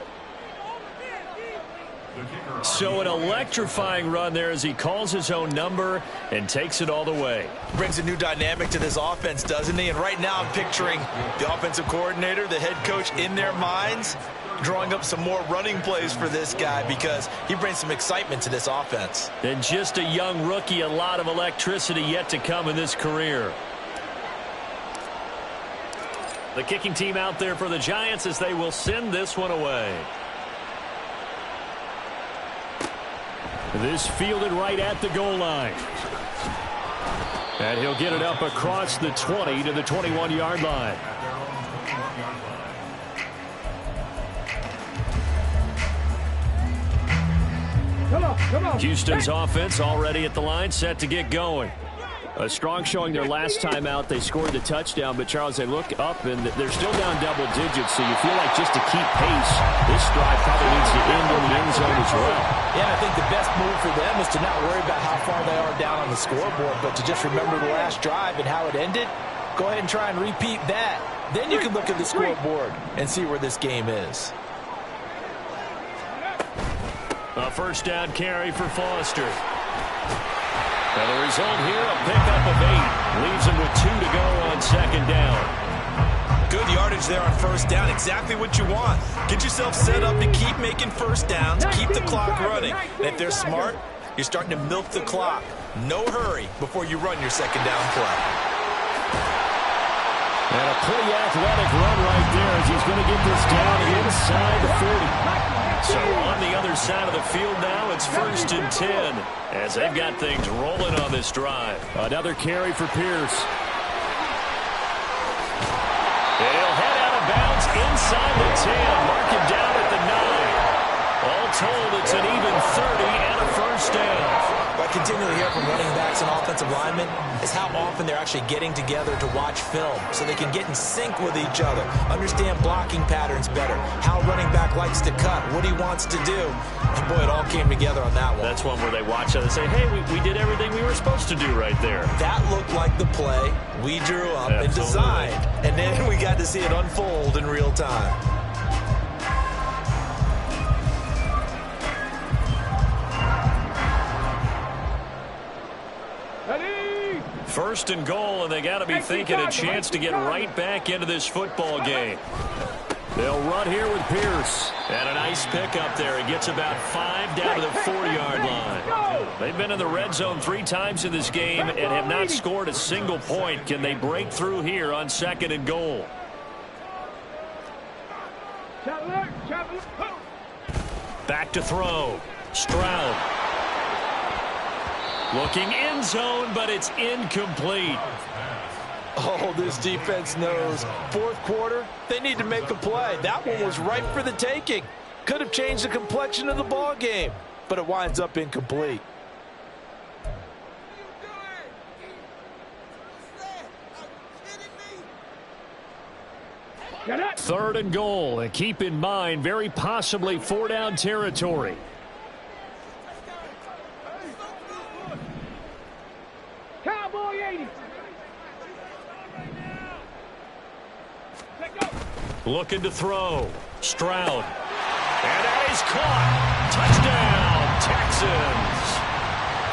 [SPEAKER 2] So an electrifying run there as he calls his own number and takes it all the way.
[SPEAKER 3] Brings a new dynamic to this offense, doesn't he? And right now I'm picturing the offensive coordinator, the head coach in their minds.
[SPEAKER 5] drawing up some more running plays for this guy because he brings some excitement to this offense.
[SPEAKER 2] And just a young rookie, a lot of electricity yet to come in this career. The kicking team out there for the Giants as they will send this one away. This fielded right at the goal line. And he'll get it up across the 20 to the 21-yard line.
[SPEAKER 4] Come on.
[SPEAKER 2] Houston's offense already at the line, set to get going. A strong showing their last time out. They scored the touchdown, but Charles, they look up and they're still down double digits, so you feel like just to keep pace, this drive probably needs to end in the end zone as well.
[SPEAKER 3] Yeah, I think the best move for them is to not worry about how far they are down on the scoreboard, but to just remember the last drive and how it ended. Go ahead and try and repeat that. Then you can look at the scoreboard and see where this game is.
[SPEAKER 2] A first down carry for Foster. And the result here, a pickup of 8. Leaves him with 2 to go on second down.
[SPEAKER 5] Good yardage there on first down. Exactly what you want. Get yourself set up to keep making first downs, keep the clock running. And if they're smart, you're starting to milk the clock. No hurry before you run your second down play.
[SPEAKER 2] And a pretty athletic run right there as he's going to get this down inside the 40. So on the other side of the field now, it's 1st and 10 as they've got things rolling on this drive. Another carry for Pierce. He'll head out of bounds inside the 10. Mark him down at the 9. All told, it's an even 30 and a first down.
[SPEAKER 3] What I continually hear from running backs and offensive linemen is how often they're actually getting together to watch film so they can get in sync with each other, understand blocking patterns better, how a running back likes to cut, what he wants to do. And boy, it all came together on that one.
[SPEAKER 2] That's one where they watch it and say, hey, we did everything we were supposed to do right there.
[SPEAKER 3] That looked like the play we drew up and designed. And then we got to see it unfold in real time.
[SPEAKER 2] First and goal, and they got to be thinking a chance to get right back into this football game. They'll run here with Pierce. And a nice pickup there. He gets about 5 down to the 4-yard line. They've been in the red zone 3 times in this game and have not scored a single point. Can they break through here on 2nd and goal? Back to throw. Stroud. Looking end zone, but it's incomplete.
[SPEAKER 3] Oh, this defense knows. 4th quarter, they need to make a play. That one was ripe for the taking. Could have changed the complexion of the ball game, but it winds up incomplete.
[SPEAKER 2] Third and goal, and keep in mind, very possibly 4-down territory.
[SPEAKER 4] Cowboy 80.
[SPEAKER 2] Looking to throw. Stroud. And that is caught. Touchdown, Texans.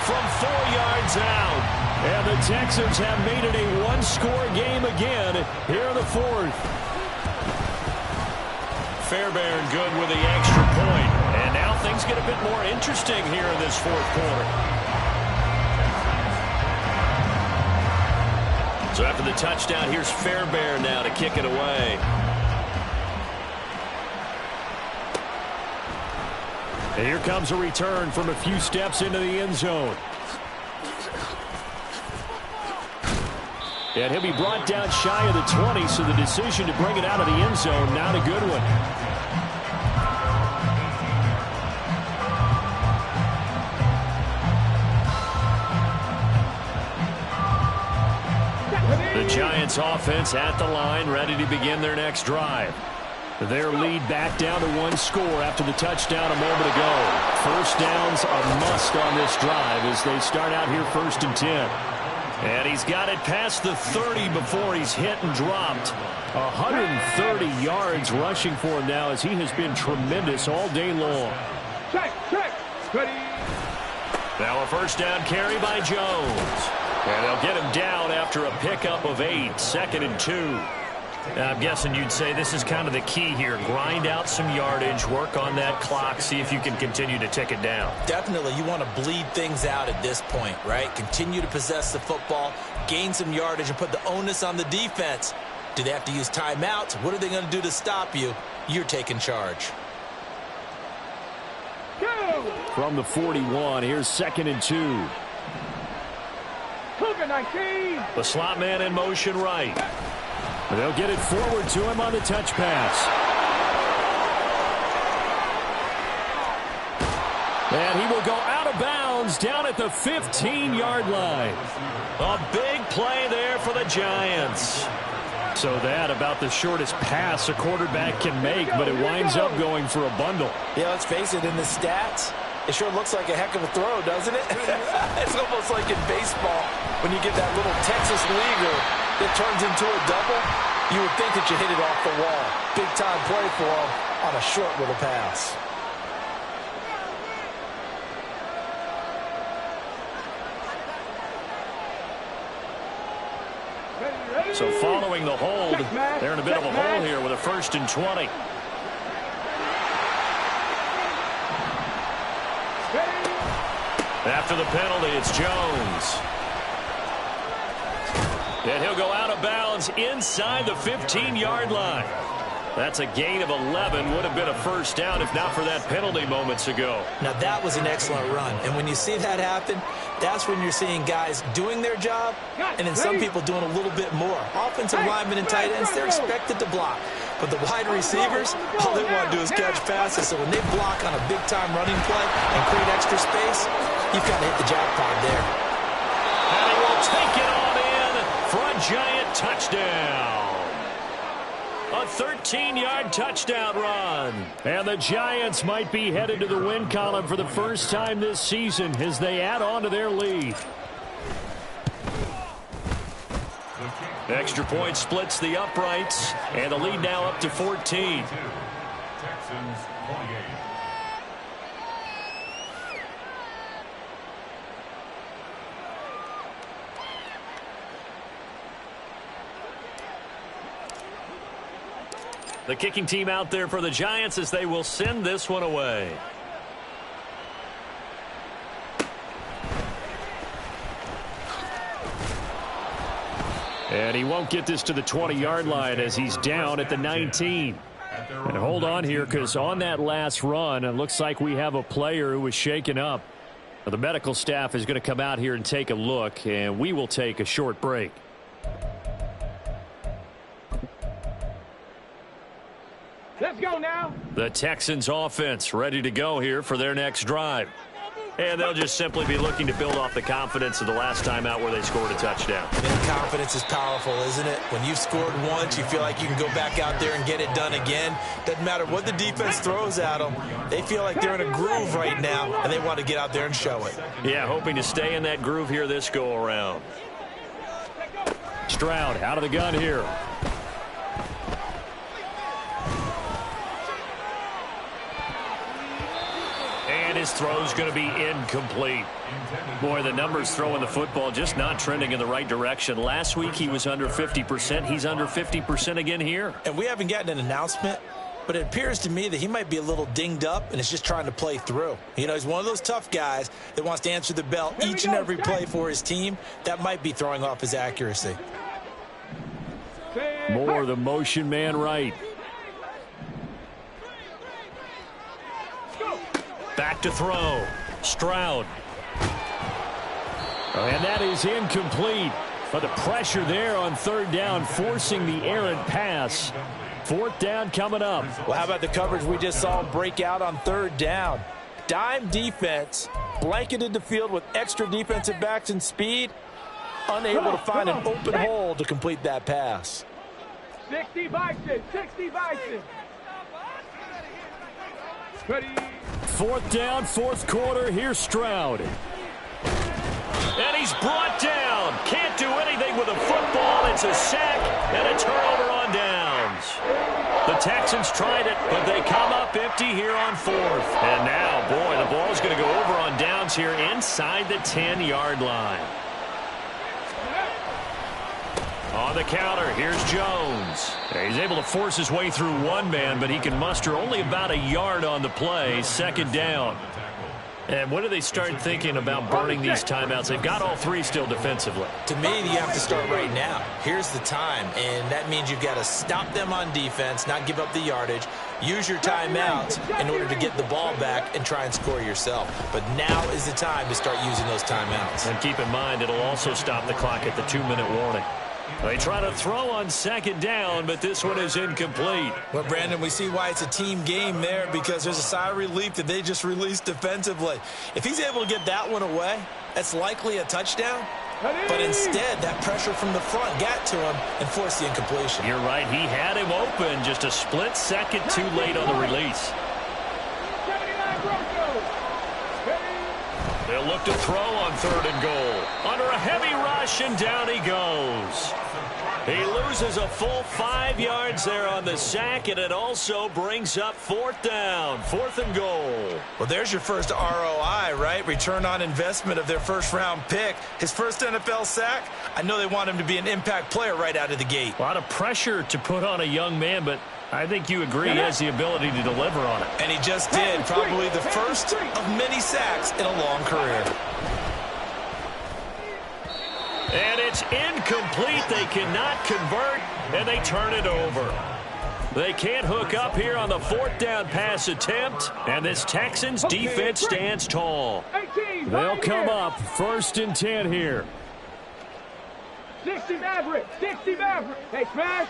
[SPEAKER 2] From 4 yards out. And the Texans have made it a 1-score game again here in the 4th. Fairbairn good with the extra point. And now things get a bit more interesting here in this 4th quarter. So after the touchdown, here's Fairbairn now to kick it away. And here comes a return from a few steps into the end zone. And he'll be brought down shy of the 20, so the decision to bring it out of the end zone, not a good one. The Giants offense at the line, ready to begin their next drive. Their lead back down to 1 score after the touchdown a moment ago. First down's a must on this drive as they start out here 1st and 10. And he's got it past the 30 before he's hit and dropped. 130 yards rushing for him now as he has been tremendous all day long.
[SPEAKER 4] Check. Ready.
[SPEAKER 2] Now a first down carry by Jones. And they'll get him down after a pickup of 8, 2nd and 2. I'm guessing you'd say this is kind of the key here. Grind out some yardage, work on that clock, see if you can continue to tick it down.
[SPEAKER 3] Definitely. You want to bleed things out at this point, right? Continue to possess the football, gain some yardage, and put the onus on the defense. Do they have to use timeouts? What are they going to do to stop you? You're taking charge.
[SPEAKER 6] From the 41, here's 2nd and 2.
[SPEAKER 4] Cougar 19.
[SPEAKER 2] The slot man in motion right.
[SPEAKER 6] They'll get it forward to him on the touch pass. And he will go out of bounds down at the 15-yard line.
[SPEAKER 2] A big play there for the Giants.
[SPEAKER 6] So that about the shortest pass a quarterback can make, but it winds up going for a bundle.
[SPEAKER 3] Yeah, let's face it, in the stats, it sure looks like a heck of a throw, doesn't it? It's almost like in baseball when you get that little Texas leaguer that turns into a double. You would think that you hit it off the wall. Big-time play for him on a short little pass.
[SPEAKER 2] So following the hold, they're in a bit of a hole here with a 1st and 20. After the penalty, it's Jones. And he'll go out of bounds inside the 15-yard line. That's a gain of 11. Would have been a first down if not for that penalty moments ago.
[SPEAKER 3] Now, that was an excellent run. And when you see that happen, that's when you're seeing guys doing their job and then some people doing a little bit more. Offensive linemen and tight ends, they're expected to block. But the wide receivers, all they want to do is catch passes. So when they block on a big-time running play and create extra space, you've got to hit the jackpot there.
[SPEAKER 2] And he will take it on in for a Giant touchdown. A 13-yard touchdown run.
[SPEAKER 6] And the Giants might be headed to the win column for the first time this season as they add on to their lead.
[SPEAKER 2] Extra point splits the uprights, and the lead now up to 14.
[SPEAKER 7] Texans 28.
[SPEAKER 2] The kicking team out there for the Giants as they will send this one away.
[SPEAKER 6] And he won't get this to the 20-yard line as he's down at the 19. And hold on here, because on that last run, it looks like we have a player who was shaken up. The medical staff is going to come out here and take a look, and we will take a short break.
[SPEAKER 4] Let's go now.
[SPEAKER 2] The Texans offense ready to go here for their next drive. And they'll just simply be looking to build off the confidence of the last time out where they scored a touchdown.
[SPEAKER 3] And confidence is powerful, isn't it? When you've scored once, you feel like you can go back out there and get it done again. Doesn't matter what the defense throws at them. They feel like they're in a groove right now, and they want to get out there and show it.
[SPEAKER 2] Yeah, hoping to stay in that groove here this go-around.
[SPEAKER 6] Stroud out of the gun here.
[SPEAKER 2] And his throw's going to be incomplete. Boy, the numbers throwing the football just not trending in the right direction. Last week he was under 50%. He's under 50% again here.
[SPEAKER 3] And we haven't gotten an announcement, but it appears to me that he might be a little dinged up and is just trying to play through. You know, he's one of those tough guys that wants to answer the bell each and every play for his team. That might be throwing off his accuracy.
[SPEAKER 6] More the motion man right.
[SPEAKER 2] Back to throw. Stroud.
[SPEAKER 6] And that is incomplete. But the pressure there on third down, forcing the errant pass. Fourth down coming up.
[SPEAKER 3] Well, how about the coverage we just saw him break out on third down? Dime defense, blanketed the field with extra defensive backs and speed, unable to find an open hole to complete that pass.
[SPEAKER 4] 60 Bison, 60 Bison. Ready.
[SPEAKER 6] Fourth down, fourth quarter. Here's Stroud.
[SPEAKER 2] And he's brought down. Can't do anything with a football. It's a sack and a turnover on downs. The Texans tried it, but they come up empty here on fourth. And now, boy, the ball's going to go over on downs here inside the 10-yard line. On the counter, here's Jones. He's able to force his way through one man, but he can muster only about a yard on the play. Second down. And when do they start thinking about burning these timeouts? They've got all three still defensively.
[SPEAKER 3] To me, you have to start right now. Here's the time, and that means you've got to stop them on defense, not give up the yardage, use your timeouts in order to get the ball back and try and score yourself. But now is the time to start using those timeouts.
[SPEAKER 2] And keep in mind, it'll also stop the clock at the 2-minute warning. They try to throw on second down, but this one is incomplete.
[SPEAKER 5] Well, Brandon, we see why it's a team game there, because there's a sigh of relief that they just released defensively. If he's able to get that one away, that's likely a touchdown. But instead, that pressure from the front got to him and forced the incompletion.
[SPEAKER 2] You're right. He had him open, just a split second too late on the release. They'll look to throw on 3rd and goal. Under a heavy rush, and down he goes. He loses a full 5 yards there on the sack, and it also brings up 4th down. 4th and goal.
[SPEAKER 5] Well, there's your first ROI, right? Return on investment of their first-round pick. His first NFL sack, I know they want him to be an impact player right out of the gate.
[SPEAKER 2] A lot of pressure to put on a young man, but I think you agree he has the ability to deliver on it.
[SPEAKER 5] And he just did. Probably the first of many sacks in a long career.
[SPEAKER 2] And it's incomplete. They cannot convert, and they turn it over. They can't hook up here on the 4th down pass attempt, and this Texans defense stands tall.
[SPEAKER 6] They'll come up 1st and 10 here.
[SPEAKER 4] 60 Maverick, 60 Maverick. Hey, smash.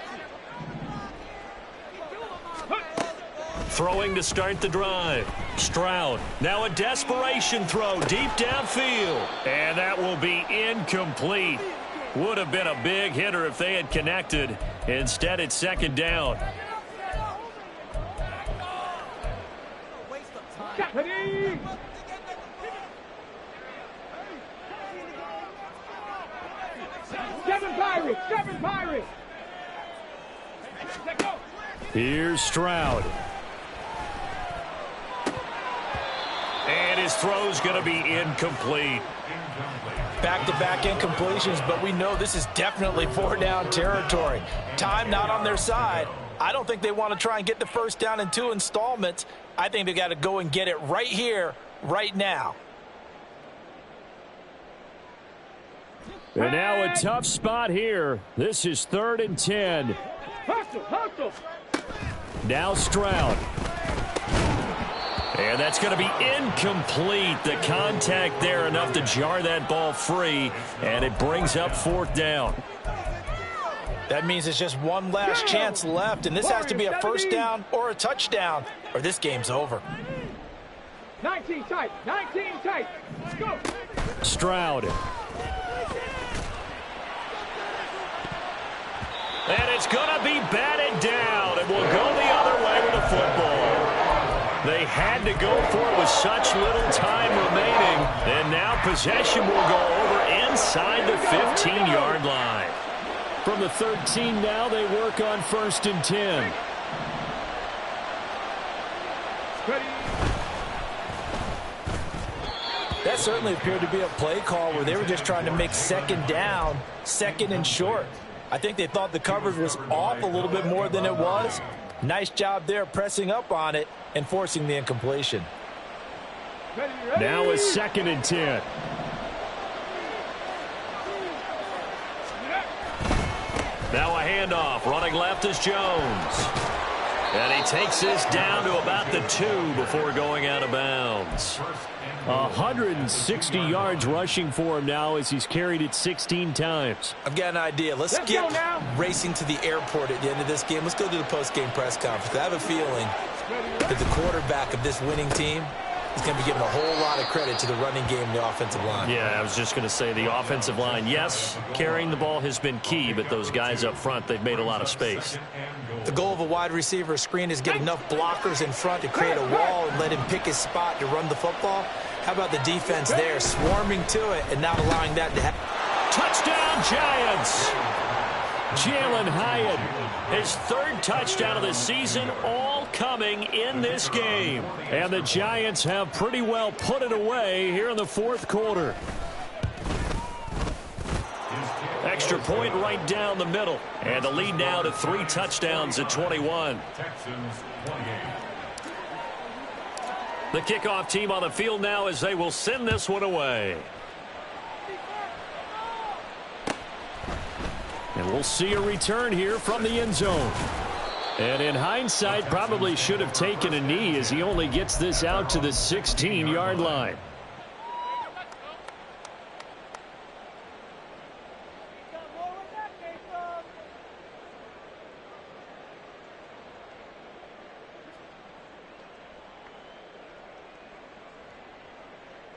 [SPEAKER 2] Throwing to start the drive. Stroud. Now a desperation throw deep downfield. And that will be incomplete. Would have been a big hitter if they had connected. Instead, it's 2nd down.
[SPEAKER 4] Seven Pirates.
[SPEAKER 6] Here's Stroud.
[SPEAKER 2] And his throw's going to be incomplete.
[SPEAKER 3] Back-to-back incompletions, but we know this is definitely 4-down territory. Time not on their side. I don't think they want to try and get the first down in 2 installments. I think they got to go and get it right here, right now.
[SPEAKER 6] And now a tough spot here. This is 3rd and 10.
[SPEAKER 4] Hustle.
[SPEAKER 6] Now Stroud.
[SPEAKER 2] And that's going to be incomplete. The contact there enough to jar that ball free, and it brings up 4th down.
[SPEAKER 3] That means it's just one last chance left, and this has to be a first down or a touchdown, or this game's over.
[SPEAKER 4] 19 tight. Let's go.
[SPEAKER 6] Stroud.
[SPEAKER 2] And it's going to be batted down, and will go the other way with the football. They had to go for it with such little time remaining, and now possession will go over inside the 15-yard line.
[SPEAKER 6] From the 13 now, they work on 1st and 10.
[SPEAKER 3] That certainly appeared to be a play call where they were just trying to make 2nd down, 2nd and short. I think they thought the coverage was off a little bit more than it was. Nice job there pressing up on it and forcing the incompletion.
[SPEAKER 6] Now a 2nd and 10.
[SPEAKER 2] Now a handoff. Running left is Jones. And he takes this down to about the 2 before going out of bounds.
[SPEAKER 6] 160 yards rushing for him now as he's carried it 16 times.
[SPEAKER 5] I've got an idea. Let's skip racing to the airport at the end of this game. Let's go to the post-game press conference. I have a feeling that the quarterback of this winning team is going to be given a whole lot of credit to the running game and the offensive line.
[SPEAKER 2] Yeah, I was just going to say the offensive line. Yes, carrying the ball has been key, but those guys up front, they've made a lot of space.
[SPEAKER 5] The goal of a wide receiver screen is get enough blockers in front to create a wall and let him pick his spot to run the football. How about the defense there, swarming to it and not allowing that to happen?
[SPEAKER 2] Touchdown, Giants! Jalen Hyatt, his 3rd touchdown of the season, all coming in this game.
[SPEAKER 6] And the Giants have pretty well put it away here in the 4th quarter.
[SPEAKER 2] Extra extra point right down the middle. And the lead now to 3 touchdowns at 21. The kickoff team on the field now as they will send this one away. And we'll see a return here from the end zone. And in hindsight, probably should have taken a knee as he only gets this out to the 16-yard line.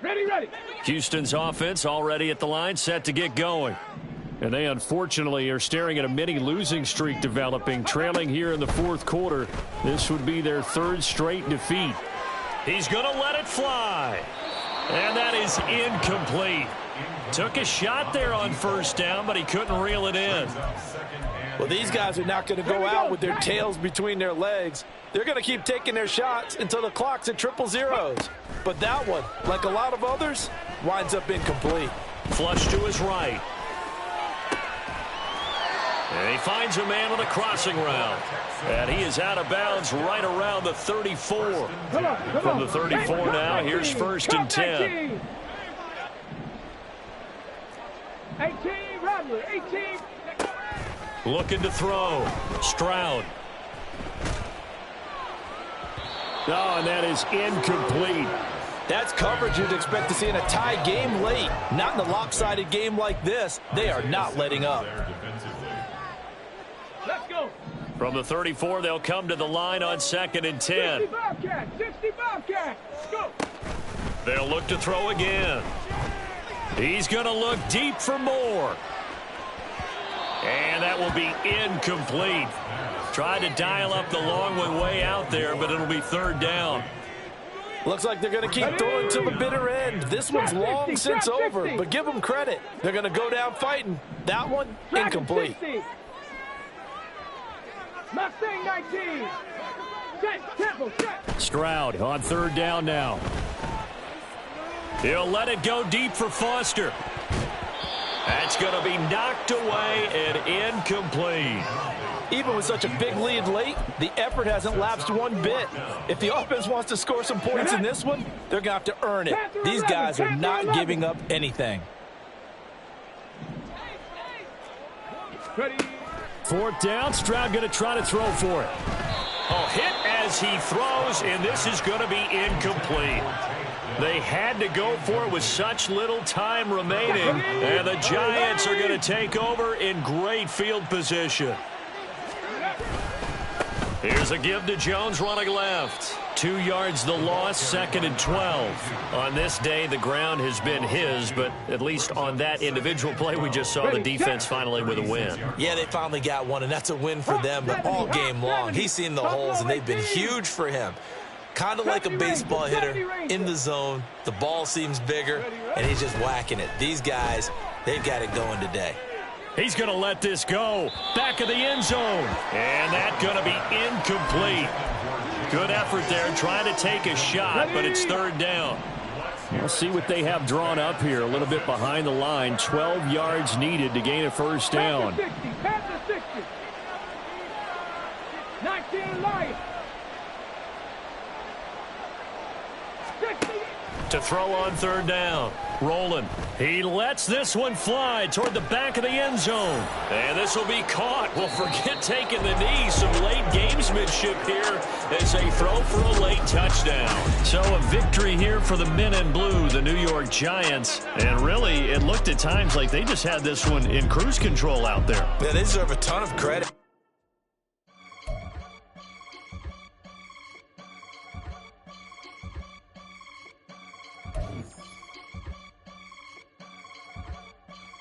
[SPEAKER 4] Ready.
[SPEAKER 2] Houston's offense already at the line, set to get going. And they unfortunately are staring at a mini losing streak developing, trailing here in the fourth quarter. This would be their 3rd straight defeat. He's going to let it fly. And that is incomplete. Took a shot there on first down, but he couldn't reel it in.
[SPEAKER 3] Well, these guys are not going to go out with their tails between their legs. They're going to keep taking their shots until the clock's at 000. But that one, like a lot of others, winds up incomplete.
[SPEAKER 2] Flush to his right. And he finds a man with a crossing route. And he is out of bounds right around the 34. From the 34 now, here's 1st and 10.
[SPEAKER 4] 18, Rattler, 18.
[SPEAKER 2] Looking to throw. Stroud.
[SPEAKER 3] Oh, and that is incomplete. That's coverage you'd expect to see in a tie game late. Not in a lopsided game like this. They are not letting up.
[SPEAKER 4] Let's go.
[SPEAKER 2] From the 34, they'll come to the line on 2nd and 10.
[SPEAKER 4] 60 Bobcat. Let's go.
[SPEAKER 2] They'll look to throw again. He's going to look deep for more. And that will be incomplete. Tried to dial up the long way out there, but it'll be 3rd down.
[SPEAKER 3] Looks like they're going to keep throwing to the bitter end. This one's long since over, but give them credit. They're going to go down fighting. That one, incomplete.
[SPEAKER 4] Mustang 19. Set.
[SPEAKER 2] Stroud on 3rd down now. He'll let it go deep for Foster. That's going to be knocked away and incomplete.
[SPEAKER 3] Even with such a big lead late, the effort hasn't lapsed one bit. If the offense wants to score some points in this one, they're going to have to earn it. These guys are not giving up anything.
[SPEAKER 2] 4th down, Stroud going to try to throw for it. Oh, hit as he throws, and this is going to be incomplete. They had to go for it with such little time remaining, and the Giants are going to take over in great field position. Here's a give to Jones running left. 2 yards the loss, 2nd and 12. On this day, the ground has been his, but at least on that individual play, we just saw the defense finally with a win.
[SPEAKER 5] Yeah, they finally got one, and that's a win for them, but all game long, he's seen the holes, and they've been huge for him. Kind of like a baseball hitter in the zone. The ball seems bigger, and he's just whacking it. These guys, they've got it going today.
[SPEAKER 2] He's going to let this go. Back of the end zone. And that's going to be incomplete. Good effort there trying to take a shot, but it's 3rd down. We'll see what they have drawn up here. A little bit behind the line. 12 yards needed to gain a 1st down.
[SPEAKER 4] 19 Lions.
[SPEAKER 2] To throw on 3rd down. Rolling. He lets this one fly toward the back of the end zone. And this will be caught. Well, forget taking the knee. Some late gamesmanship here as they throw for a late touchdown. So a victory here for the men in blue, the New York Giants. And really, it looked at times like they just had this one in cruise control out there.
[SPEAKER 5] Yeah, they deserve a ton of credit.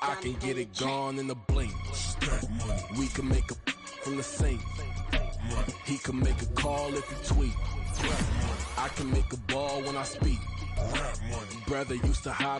[SPEAKER 7] I can get it gone in a blink. We can make a from the sink. He can make a call if he tweet. I can make a ball when I speak. Brother used to hide